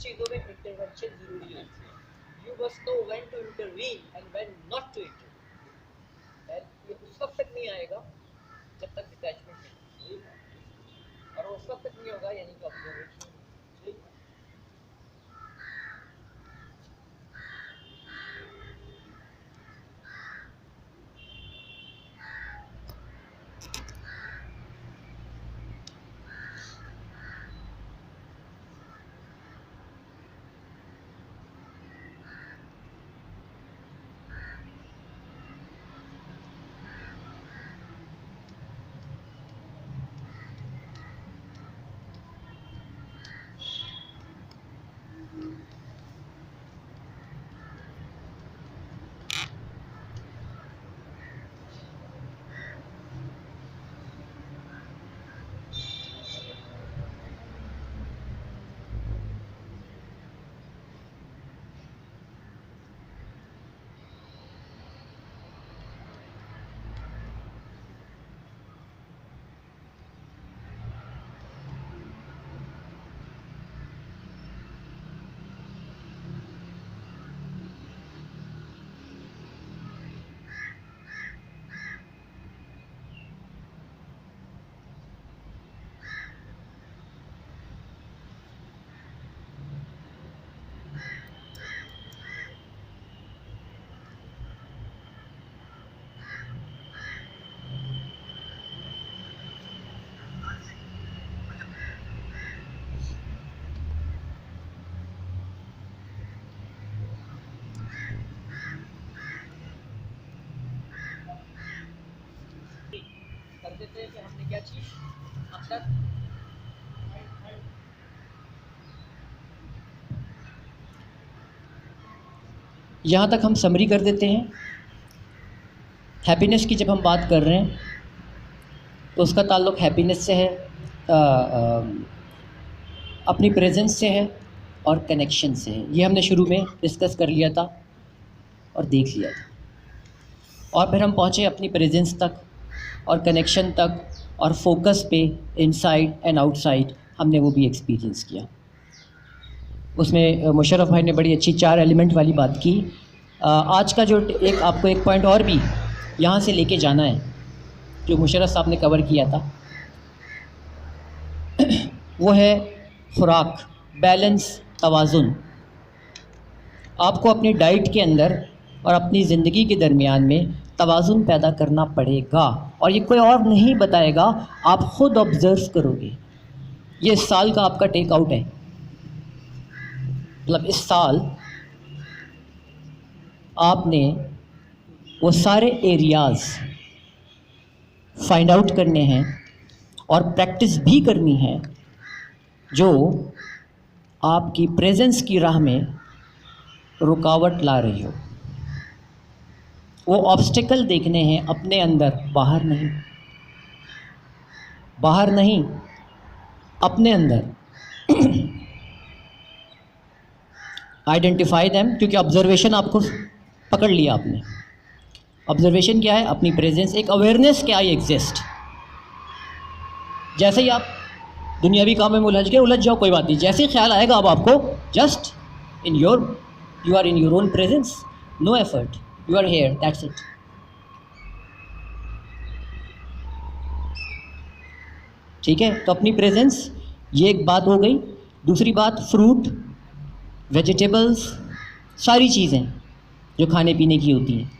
चीज़ों में इंटरवेंशन जरूरी है. You must know when to intervene and when not to intervene. And ये उस वक्त तक नहीं आएगा जब तक डिटैचमेंट नहीं होगा, और उस वक्त तक नहीं होगा यानी कि ऑब्जर्वेशन. कर देते हैं कि हमने क्या चीज अब तक यहाँ तक हम समरी कर देते हैं. हैप्पीनेस की जब हम बात कर रहे हैं तो उसका ताल्लुक़ हैप्पीनेस से है, अपनी प्रेजेंस से है और कनेक्शन से है. ये हमने शुरू में डिस्कस कर लिया था और देख लिया था. और फिर हम पहुँचे अपनी प्रेजेंस तक और कनेक्शन तक और फोकस पे, इनसाइड एंड आउटसाइड, हमने वो भी एक्सपीरियंस किया. उसमें मुशर्रफ भाई ने बड़ी अच्छी 4 एलिमेंट वाली बात की. आज का जो एक आपको एक पॉइंट और भी यहाँ से लेके जाना है जो मुशर्रफ साहब ने कवर किया था, वो है खुराक, बैलेंस, तवाज़ुन. आपको अपनी डाइट के अंदर और अपनी ज़िंदगी के दरमियान में तवाज़ुन पैदा करना पड़ेगा, और ये कोई और नहीं बताएगा, आप ख़ुद ऑब्ज़र्व करोगे. ये इस साल का आपका टेक आउट है. मतलब इस साल आपने वो सारे एरियाज़ फाइंड आउट करने हैं और प्रैक्टिस भी करनी है जो आपकी प्रेजेंस की राह में रुकावट ला रही हो. वो ऑब्स्टिकल देखने हैं अपने अंदर, बाहर नहीं. बाहर नहीं, अपने अंदर. आइडेंटिफाई देम, क्योंकि ऑब्जर्वेशन आपको पकड़ लिया आपने. ऑब्जर्वेशन क्या है? अपनी प्रेजेंस, एक अवेयरनेस क्या है एग्जिस्ट. जैसे ही आप दुनियावी काम में उलझ जाओ, कोई बात नहीं. जैसे ही ख्याल आएगा अब आपको, just you are in your own presence, no effort, you are here, that's it. ठीक है, तो अपनी प्रेजेंस, ये एक बात हो गई. दूसरी बात, फ्रूट, वेजिटेबल्स, सारी चीज़ें जो खाने पीने की होती हैं,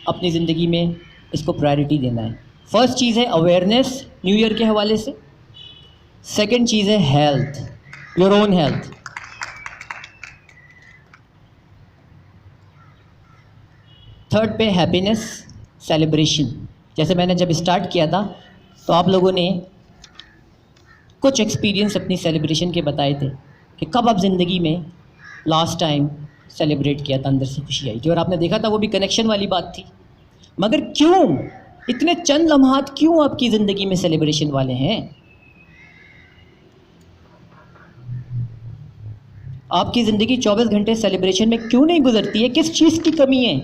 अपनी ज़िंदगी में इसको प्रायोरिटी देना है. फर्स्ट चीज़ है अवेयरनेस न्यू ईयर के हवाले से. सेकंड चीज़ है health, your own health. Third पे हैप्पीनेस, सेलिब्रेशन. जैसे मैंने जब स्टार्ट किया था तो आप लोगों ने कुछ एक्सपीरियंस अपनी सेलिब्रेशन के बताए थे कि कब आप ज़िंदगी में लास्ट टाइम सेलिब्रेट किया था, अंदर से खुशी आई थी. और आपने देखा था वो भी कनेक्शन वाली बात थी. मगर क्यों इतने चंद लम्हात क्यों आपकी ज़िंदगी में सेलिब्रेशन वाले हैं? आपकी ज़िंदगी 24 घंटे सेलिब्रेशन में क्यों नहीं गुजरती है? किस चीज़ की कमी है?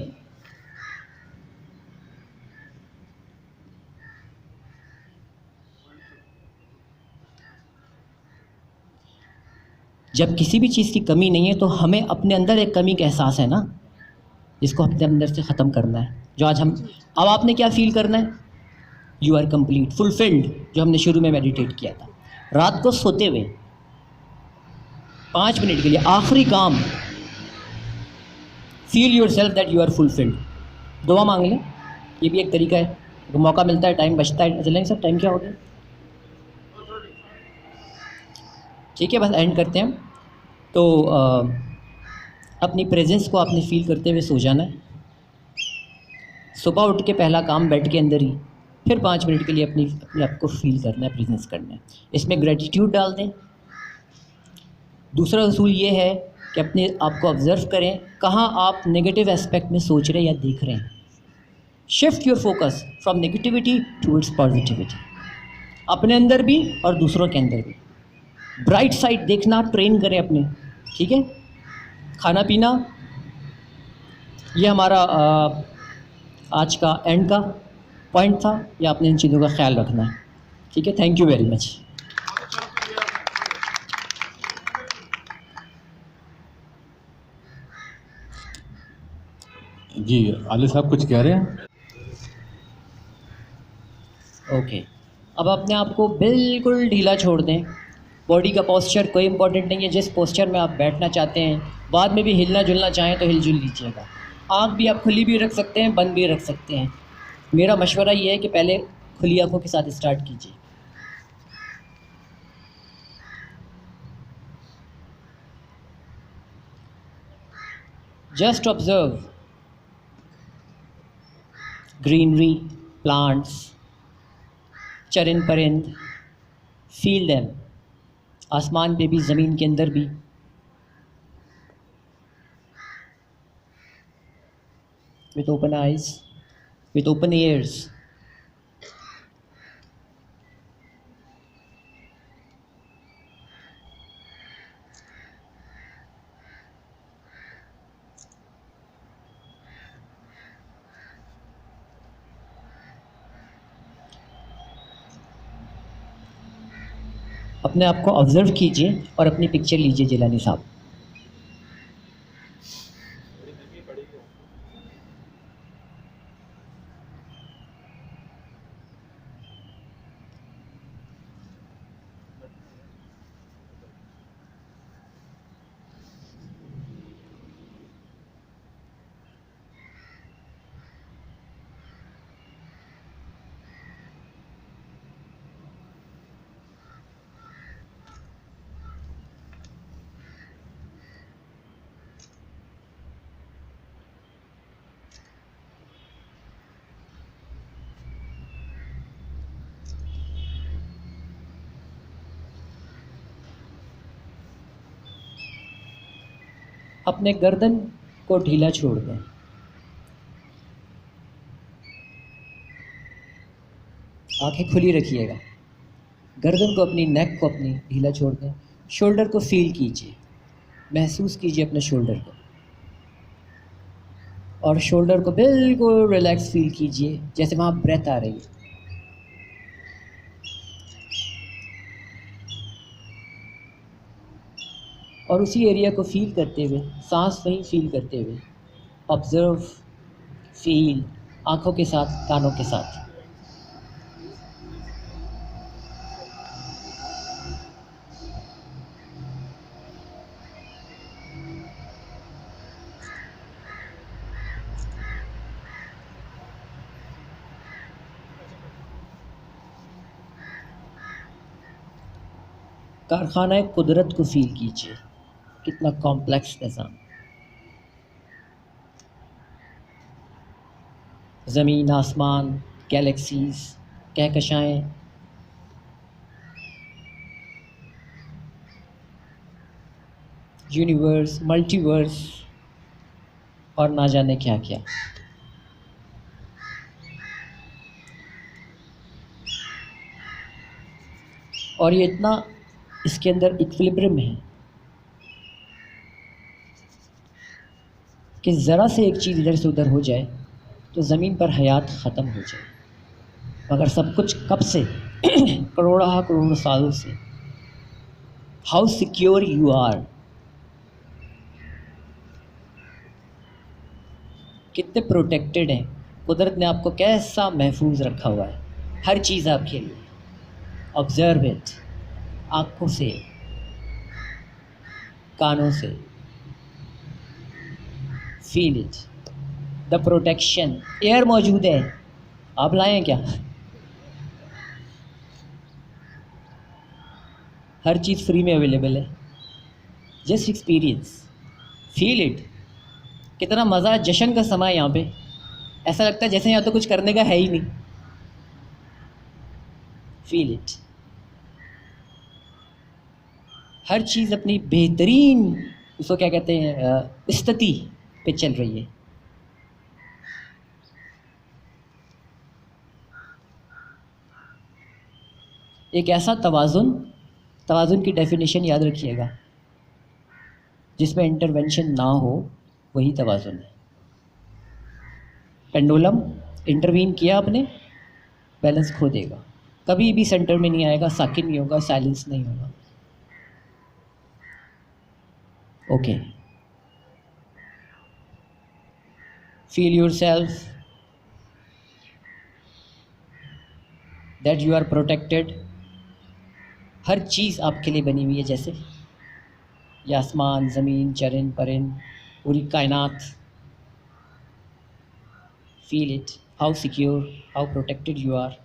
जब किसी भी चीज़ की कमी नहीं है तो हमें अपने अंदर एक कमी का एहसास है ना, जिसको अपने अंदर से ख़त्म करना है। जो आज हम, अब आपने क्या फ़ील करना है? यू आर कंप्लीट, फुलफिल्ड, जो हमने शुरू में मेडिटेट किया था। रात को सोते हुए 5 मिनट के लिए आखिरी काम, feel yourself that you are fulfilled. दुआ मांग लें, ये भी एक तरीका है। तो मौका मिलता है, टाइम बचता है। चलेंगे सर, टाइम क्या हो गया? ठीक है, बस एंड करते हैं। तो अपनी प्रेजेंस को आपने फील करते हुए सो जाना है। सुबह उठ के पहला काम बेड के अंदर ही, फिर 5 मिनट के लिए अपने आप को फील करना है, प्रेजेंस करना है। इसमें ग्रेटिट्यूड डाल दें। दूसरा असूल ये है कि अपने आप को ऑब्ज़र्व करें, कहाँ आप नेगेटिव एस्पेक्ट में सोच रहे हैं या देख रहे हैं। Shift your focus from negativity towards positivity, अपने अंदर भी और दूसरों के अंदर भी। ब्राइट साइड देखना ट्रेन करें अपने, ठीक है। खाना पीना, ये हमारा आज का एंड का पॉइंट था, या अपने इन चीज़ों का ख्याल रखना है, ठीक है। Thank you very much. जी आले साहब कुछ कह रहे हैं? ओके, अब अपने आप को बिल्कुल ढीला छोड़ दें। बॉडी का पोस्चर कोई इंपॉर्टेंट नहीं है, जिस पोस्चर में आप बैठना चाहते हैं। बाद में भी हिलना जुलना चाहें तो हिल जुल लीजिएगा। आँख भी आप खुली भी रख सकते हैं, बंद भी रख सकते हैं। मेरा मशवरा ये है कि पहले खुली आँखों के साथ स्टार्ट कीजिए। जस्ट ऑब्जर्व ग्रीनरी, प्लांट्स, चरिंद परिंद, फील देम। आसमान पे भी, ज़मीन के अंदर भी। With open eyes, with open ears. अपने आप को ऑब्ज़र्व कीजिए और अपनी पिक्चर लीजिए जिलानी साहब। अपने गर्दन को ढीला छोड़ दें। आंखें खुली रखिएगा। गर्दन को, अपनी नेक को अपनी ढीला छोड़ दें। शोल्डर को फील कीजिए, महसूस कीजिए अपने शोल्डर को, और शोल्डर को बिल्कुल रिलैक्स फील कीजिए, जैसे वहाँ ब्रेथ आ रही है। और उसी एरिया को फील करते हुए, सांस वहीं फील करते हुए, ऑब्ज़र्व, फील, आँखों के साथ, कानों के साथ। कारखाना कुदरत को फील कीजिए, कितना कॉम्प्लेक्स निज़ाम। ज़मीन, आसमान, गैलेक्सीज़, कहकशाएँ, यूनिवर्स, मल्टीवर्स, और ना जाने क्या क्या। और ये इतना इसके अंदर इक्विलिब्रियम है कि ज़रा से एक चीज़ इधर से उधर हो जाए तो ज़मीन पर हयात ख़त्म हो जाए। मगर सब कुछ कब से? करोड़ों सालों से हाउ सिक्योर यू आर, कितने प्रोटेक्टेड हैं, कुदरत ने आपको कैसा महफूज रखा हुआ है, हर चीज़ आपके लिए। ऑब्जर्व इट, आँखों से, कानों से, feel it, the protection. Air मौजूद है, आप लाए हैं क्या? हर चीज़ फ्री में अवेलेबल है, जस्ट एक्सपीरियंस, फील इट। कितना मज़ा, जश्न का समय है यहाँ पे, ऐसा लगता है जैसे यहाँ तो कुछ करने का है ही नहीं। फील इट, हर चीज़ अपनी बेहतरीन, उसको क्या कहते हैं, स्थिति पे चल रही है। एक ऐसा तवाज़ुन, तवाज़ुन की डेफिनेशन याद रखिएगा, जिसमें इंटरवेंशन ना हो, वही तवाज़ुन है। पेंडुलम इंटरवीन किया आपने, बैलेंस खो देगा, कभी भी सेंटर में नहीं आएगा, साकिन नहीं होगा, साइलेंस नहीं होगा। Okay, feel yourself that you are protected. हर चीज़ आपके लिए बनी हुई है, जैसे ये आसमान, ज़मीन, चरिंद परिंद, पूरी कायनात। Feel it, how secure, how protected you are.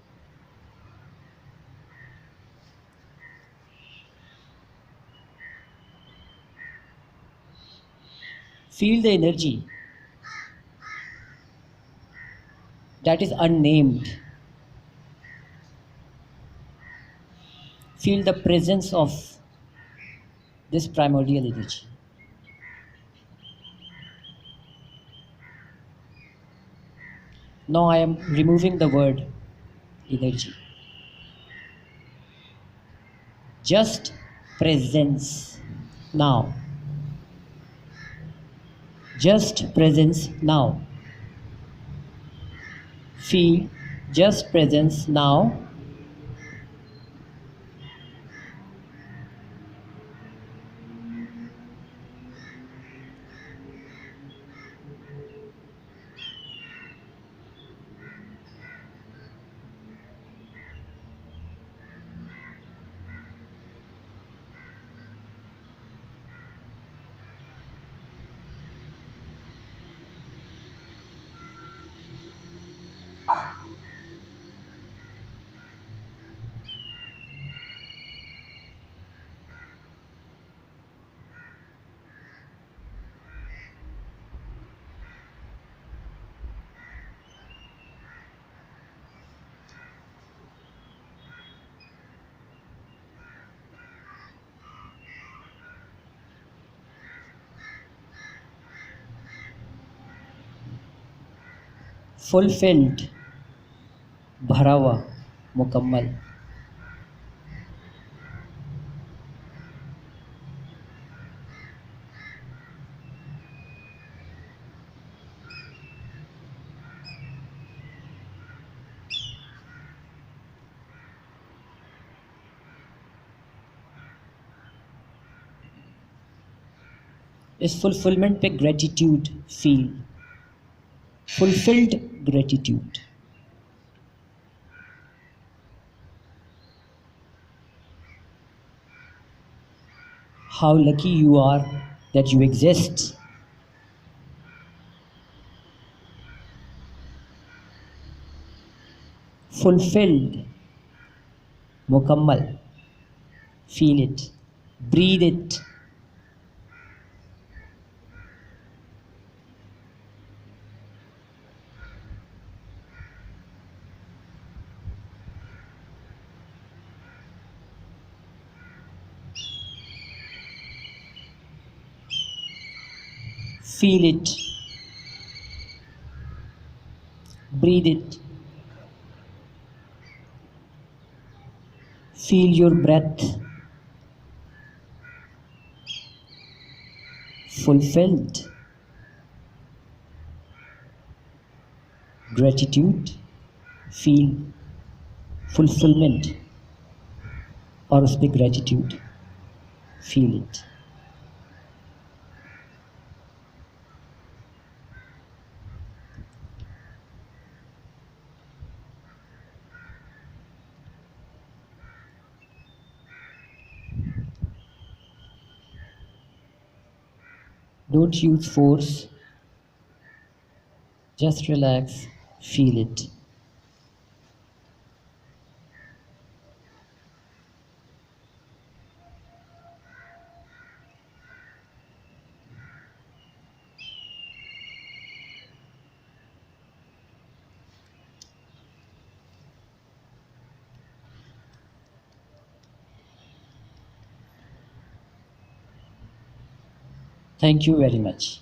Feel the energy that is unnamed. Feel the presence of this primordial energy. Now I am removing the word energy. Just presence now. Just presence now. Feel just presence now. Fulfilled, भरा हुआ, मुकम्मल। इस fulfilment पे gratitude feel, fulfilled gratitude. How lucky you are that you exist. Fulfilled, मुकम्मल, feel it, breathe it. Feel it, breathe it, feel your breath, fulfilled, gratitude, feel fulfillment और उस पर gratitude। feel it. Don't use force, just relax, feel it. Thank you very much.